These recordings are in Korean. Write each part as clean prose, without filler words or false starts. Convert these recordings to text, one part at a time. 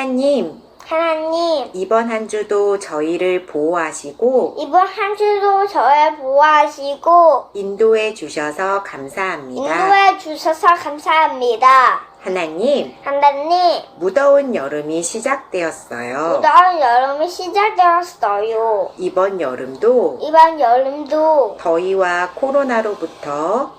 하나님, 이번 한 주도 저희를 보호하시고 이번 한 주도 저를 보호하시고 인도해 주셔서 감사합니다. 인도해 주셔서 감사합니다. 하나님, 무더운 여름이 시작되었어요. 무더운 여름이 시작되었어요. 이번 여름도 이번 여름도 더위와 코로나로부터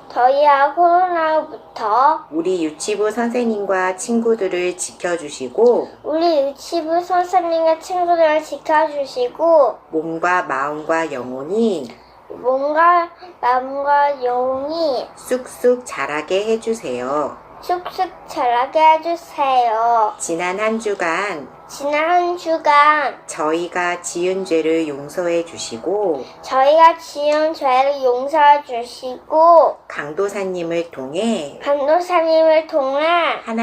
우리 유치부 선생님과 친구들을 지켜주시고 우리 유치부 선생님과 친구들을 지켜주시고 몸과 마음과 영혼이 마음과 영혼이 쑥쑥 자라게 해주세요. 쑥쑥 자라게 해주세요. 지난 한 주간 저희가 지은 죄를 용서해 주시고 저희가 지은 죄를 용서해 주시고 강도사님을 통해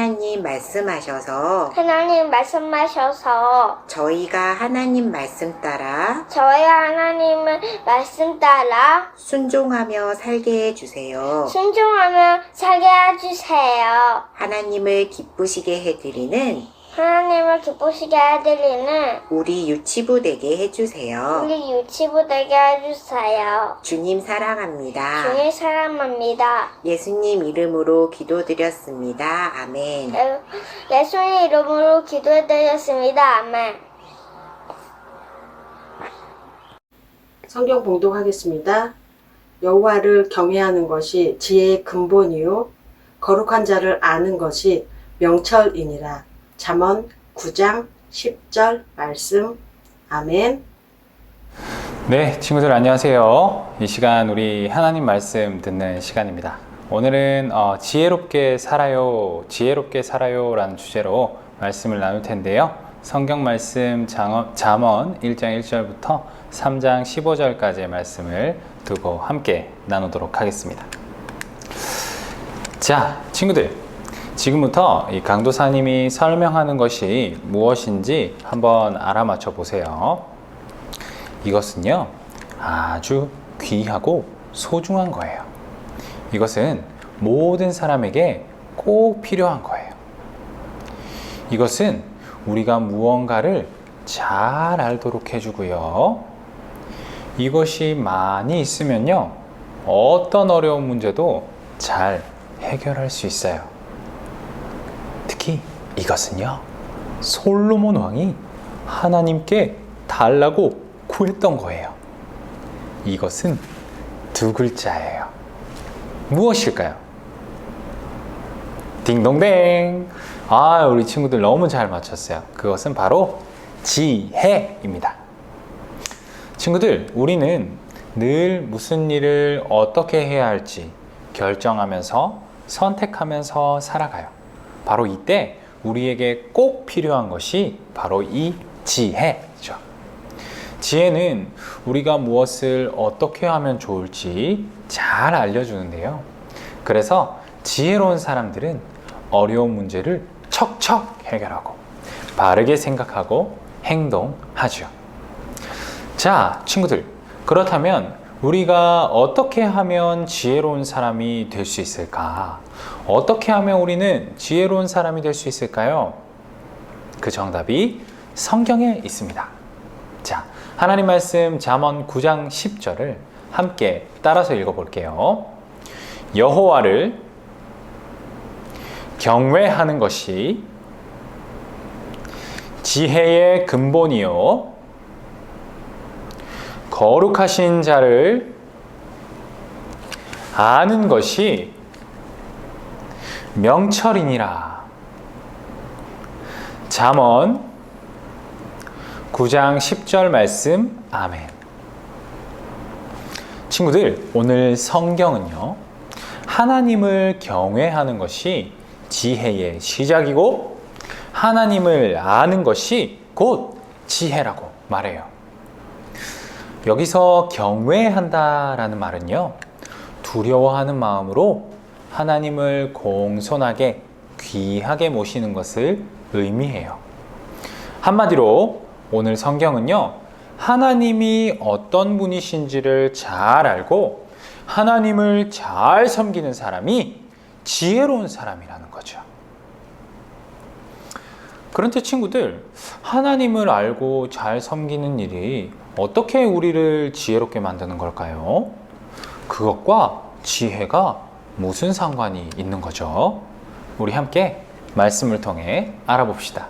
하나님 말씀하셔서 저희가 하나님 말씀 따라 순종하며 살게 해주세요. 하나님을 기쁘시게 해드리는 우리 유치부 되게 해주세요. 주님 사랑합니다. 예수님 이름으로 기도드렸습니다. 아멘. 예수님 이름으로 기도해드렸습니다. 아멘. 성경 봉독하겠습니다. 여호와를 경외하는 것이 지혜의 근본이요 거룩한 자를 아는 것이 명철이니라. 잠언 9장 10절 말씀. 아멘. 네, 친구들 안녕하세요. 이 시간 우리 하나님 말씀 듣는 시간입니다. 오늘은 지혜롭게 살아요 라는 주제로 말씀을 나눌 텐데요. 성경 말씀 잠언 1장 1절부터 3장 15절까지의 말씀을 두고 함께 나누도록 하겠습니다. 자, 친구들, 지금부터 이 강도사님이 설명하는 것이 무엇인지 한번 알아맞혀 보세요. 이것은요, 아주 귀하고 소중한 거예요. 이것은 모든 사람에게 꼭 필요한 거예요. 이것은 우리가 무언가를 잘 알도록 해주고요. 이것이 많이 있으면요, 어떤 어려운 문제도 잘 해결할 수 있어요. 특히 이것은요, 솔로몬 왕이 하나님께 달라고 구했던 거예요. 이것은 두 글자예요. 무엇일까요? 딩동댕! 우리 친구들 너무 잘 맞췄어요. 그것은 바로 지혜입니다. 친구들, 우리는 늘 무슨 일을 어떻게 해야 할지 결정하면서 선택하면서 살아가요. 바로 이때 우리에게 꼭 필요한 것이 바로 이 지혜죠. 지혜는 우리가 무엇을 어떻게 하면 좋을지 잘 알려주는데요. 그래서 지혜로운 사람들은 어려운 문제를 척척 해결하고 바르게 생각하고 행동하죠. 자, 친구들, 그렇다면 우리가 어떻게 하면 지혜로운 사람이 될 수 있을까? 어떻게 하면 우리는 지혜로운 사람이 될 수 있을까요? 그 정답이 성경에 있습니다. 자, 하나님 말씀 잠언 9장 10절을 함께 따라서 읽어볼게요. 여호와를 경외하는 것이 지혜의 근본이요 거룩하신 자를 아는 것이 명철이니라. 잠언 9장 10절 말씀. 아멘. 친구들, 오늘 성경은요, 하나님을 경외하는 것이 지혜의 시작이고 하나님을 아는 것이 곧 지혜라고 말해요. 여기서 경외한다라는 말은요, 두려워하는 마음으로 하나님을 공손하게 귀하게 모시는 것을 의미해요. 한마디로 오늘 성경은요, 하나님이 어떤 분이신지를 잘 알고 하나님을 잘 섬기는 사람이 지혜로운 사람이라는 거죠. 그런데 친구들, 하나님을 알고 잘 섬기는 일이 어떻게 우리를 지혜롭게 만드는 걸까요? 그것과 지혜가 무슨 상관이 있는 거죠? 우리 함께 말씀을 통해 알아봅시다.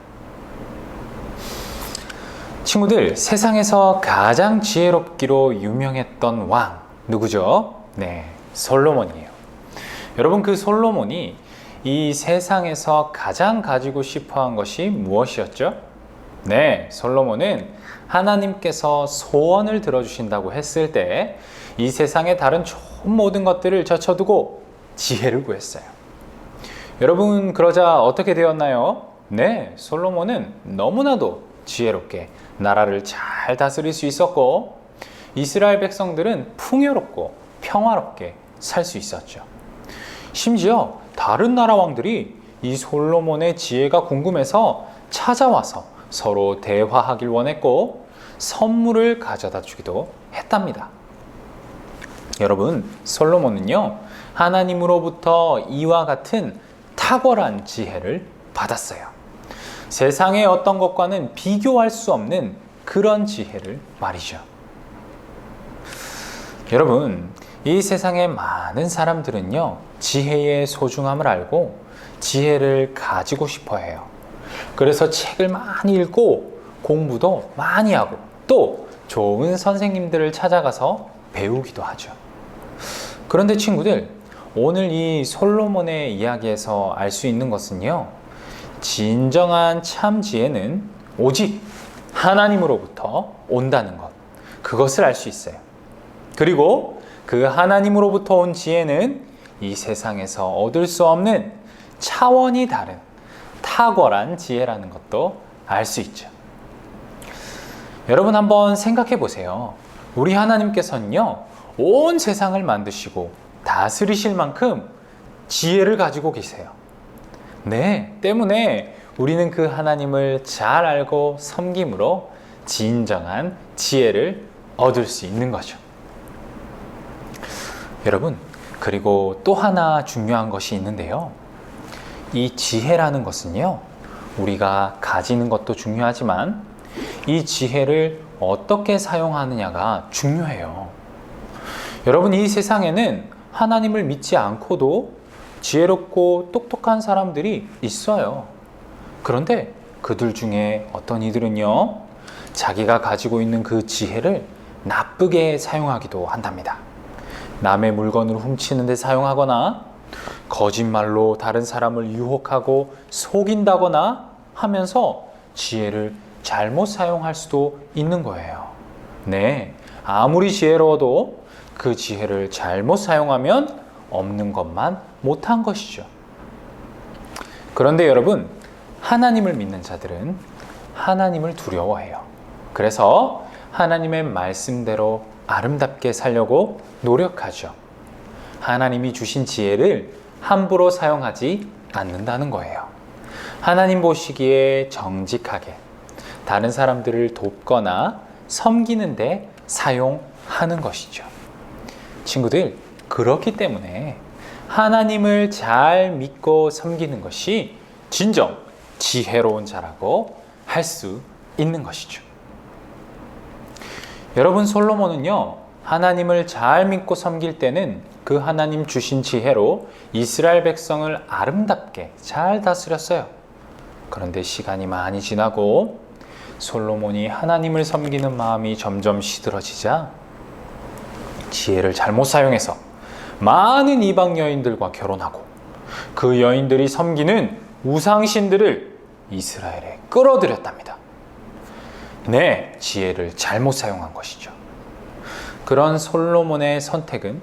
친구들, 세상에서 가장 지혜롭기로 유명했던 왕 누구죠? 네, 솔로몬이에요. 여러분, 그 솔로몬이 이 세상에서 가장 가지고 싶어 한 것이 무엇이었죠? 네, 솔로몬은 하나님께서 소원을 들어주신다고 했을 때 이 세상의 다른 좋은 모든 것들을 젖혀두고 지혜를 구했어요. 여러분, 그러자 어떻게 되었나요? 네, 솔로몬은 너무나도 지혜롭게 나라를 잘 다스릴 수 있었고 이스라엘 백성들은 풍요롭고 평화롭게 살 수 있었죠. 심지어 다른 나라 왕들이 이 솔로몬의 지혜가 궁금해서 찾아와서 서로 대화하길 원했고 선물을 가져다 주기도 했답니다. 여러분, 솔로몬은요, 하나님으로부터 이와 같은 탁월한 지혜를 받았어요. 세상의 어떤 것과는 비교할 수 없는 그런 지혜를 말이죠. 여러분, 이 세상의 많은 사람들은요, 지혜의 소중함을 알고 지혜를 가지고 싶어 해요. 그래서 책을 많이 읽고 공부도 많이 하고 또 좋은 선생님들을 찾아가서 배우기도 하죠. 그런데 친구들, 오늘 이 솔로몬의 이야기에서 알 수 있는 것은요, 진정한 참 지혜는 오직 하나님으로부터 온다는 것, 그것을 알 수 있어요. 그리고 그 하나님으로부터 온 지혜는 이 세상에서 얻을 수 없는 차원이 다른 탁월한 지혜라는 것도 알 수 있죠. 여러분, 한번 생각해 보세요. 우리 하나님께서는요, 온 세상을 만드시고 다스리실 만큼 지혜를 가지고 계세요. 네, 때문에 우리는 그 하나님을 잘 알고 섬김으로 진정한 지혜를 얻을 수 있는 거죠. 여러분, 그리고 또 하나 중요한 것이 있는데요. 이 지혜라는 것은요, 우리가 가지는 것도 중요하지만 이 지혜를 어떻게 사용하느냐가 중요해요. 여러분, 이 세상에는 하나님을 믿지 않고도 지혜롭고 똑똑한 사람들이 있어요. 그런데 그들 중에 어떤 이들은요, 자기가 가지고 있는 그 지혜를 나쁘게 사용하기도 한답니다. 남의 물건을 훔치는 데 사용하거나 거짓말로 다른 사람을 유혹하고 속인다거나 하면서 지혜를 잘못 사용할 수도 있는 거예요. 네, 아무리 지혜로워도 그 지혜를 잘못 사용하면 없는 것만 못한 것이죠. 그런데 여러분, 하나님을 믿는 자들은 하나님을 두려워해요. 그래서 하나님의 말씀대로 아름답게 살려고 노력하죠. 하나님이 주신 지혜를 함부로 사용하지 않는다는 거예요. 하나님 보시기에 정직하게 다른 사람들을 돕거나 섬기는데 사용하는 것이죠. 친구들, 그렇기 때문에 하나님을 잘 믿고 섬기는 것이 진정 지혜로운 자라고 할 수 있는 것이죠. 여러분, 솔로몬은요, 하나님을 잘 믿고 섬길 때는 그 하나님 주신 지혜로 이스라엘 백성을 아름답게 잘 다스렸어요. 그런데 시간이 많이 지나고 솔로몬이 하나님을 섬기는 마음이 점점 시들어지자 지혜를 잘못 사용해서 많은 이방 여인들과 결혼하고 그 여인들이 섬기는 우상신들을 이스라엘에 끌어들였답니다. 네, 지혜를 잘못 사용한 것이죠. 그런 솔로몬의 선택은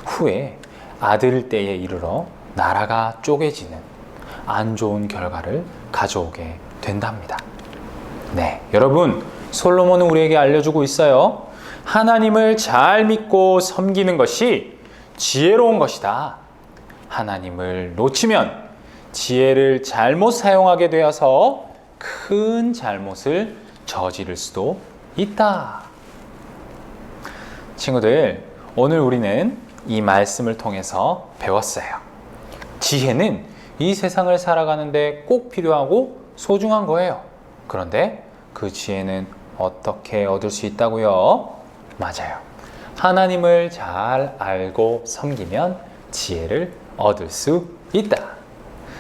후에 아들 때에 이르러 나라가 쪼개지는 안 좋은 결과를 가져오게 된답니다. 네, 여러분, 솔로몬은 우리에게 알려주고 있어요. 하나님을 잘 믿고 섬기는 것이 지혜로운 것이다. 하나님을 놓치면 지혜를 잘못 사용하게 되어서 큰 잘못을 저지를 수도 있다. 친구들, 오늘 우리는 이 말씀을 통해서 배웠어요. 지혜는 이 세상을 살아가는데 꼭 필요하고 소중한 거예요. 그런데 그 지혜는 어떻게 얻을 수 있다고요? 맞아요. 하나님을 잘 알고 섬기면 지혜를 얻을 수 있다.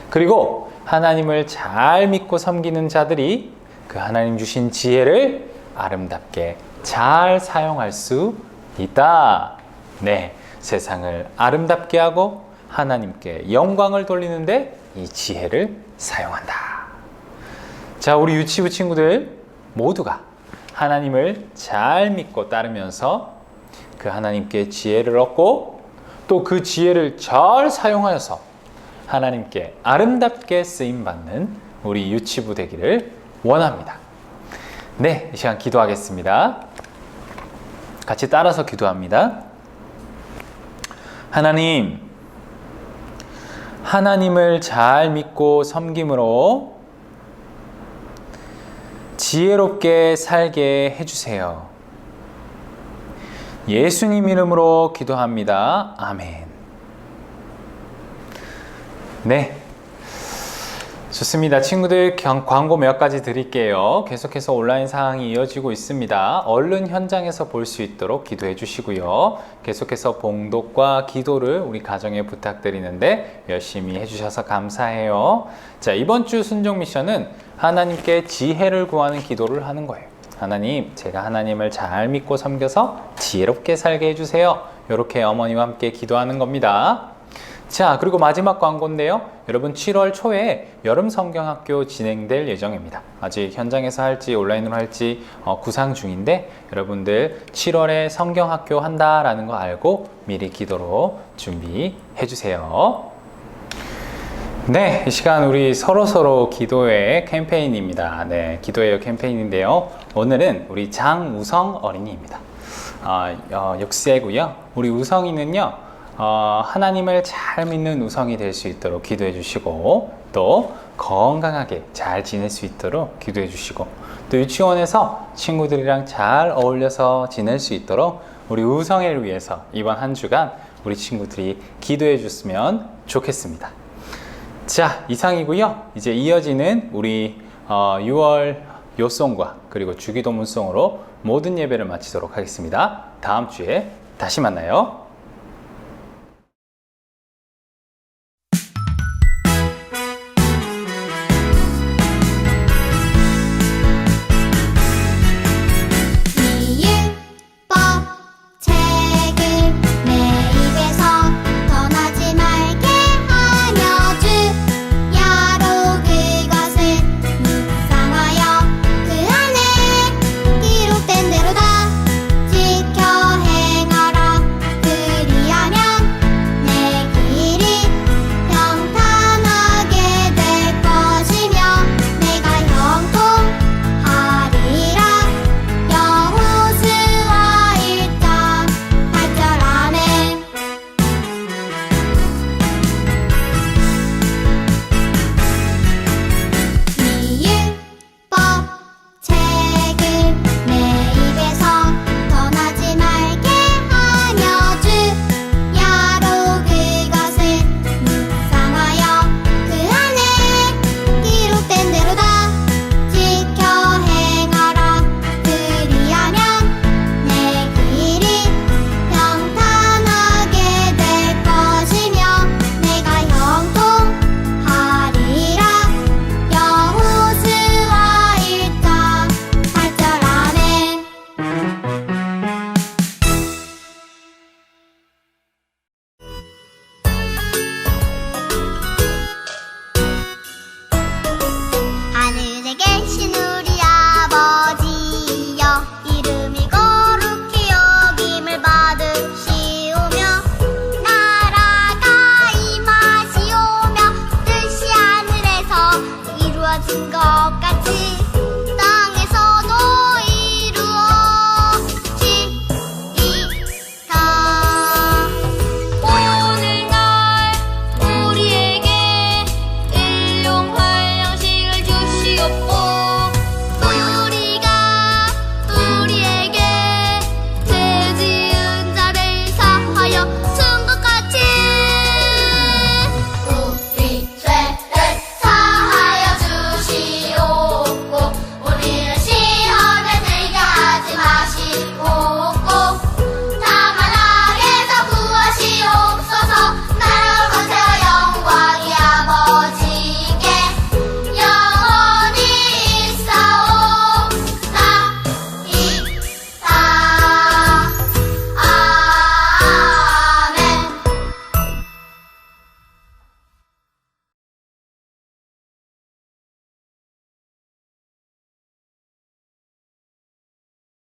그리고 하나님을 잘 믿고 섬기는 자들이 그 하나님 주신 지혜를 아름답게 잘 사용할 수 있다. 네, 세상을 아름답게 하고 하나님께 영광을 돌리는데 이 지혜를 사용한다. 자, 우리 유치부 친구들 모두가 하나님을 잘 믿고 따르면서 그 하나님께 지혜를 얻고 또 그 지혜를 잘 사용하여서 하나님께 아름답게 쓰임받는 우리 유치부 되기를 원합니다. 네, 이 시간 기도하겠습니다. 같이 따라서 기도합니다. 하나님, 하나님을 잘 믿고 섬김으로 지혜롭게 살게 해주세요. 예수님 이름으로 기도합니다. 아멘. 네. 좋습니다. 친구들 광고 몇 가지 드릴게요. 계속해서 온라인 상황이 이어지고 있습니다. 얼른 현장에서 볼 수 있도록 기도해 주시고요. 계속해서 봉독과 기도를 우리 가정에 부탁드리는데 열심히 해주셔서 감사해요. 자, 이번 주 순종 미션은 하나님께 지혜를 구하는 기도를 하는 거예요. 하나님, 제가 하나님을 잘 믿고 섬겨서 지혜롭게 살게 해주세요. 이렇게 어머니와 함께 기도하는 겁니다. 자, 그리고 마지막 광고인데요. 여러분 7월 초에 여름 성경학교 진행될 예정입니다. 아직 현장에서 할지 온라인으로 할지 구상 중인데 여러분들 7월에 성경학교 한다라는 거 알고 미리 기도로 준비해 주세요. 네, 이 시간 우리 서로서로 기도의 캠페인입니다. 네, 기도의 캠페인인데요. 오늘은 우리 장우성 어린이입니다. 6세고요. 우리 우성이는요. 하나님을 잘 믿는 우성이 될 수 있도록 기도해 주시고 또 건강하게 잘 지낼 수 있도록 기도해 주시고 또 유치원에서 친구들이랑 잘 어울려서 지낼 수 있도록 우리 우성이를 위해서 이번 한 주간 우리 친구들이 기도해 줬으면 좋겠습니다. 자, 이상이고요. 이제 이어지는 우리 6월 요송과 그리고 주기도문송으로 모든 예배를 마치도록 하겠습니다. 다음 주에 다시 만나요.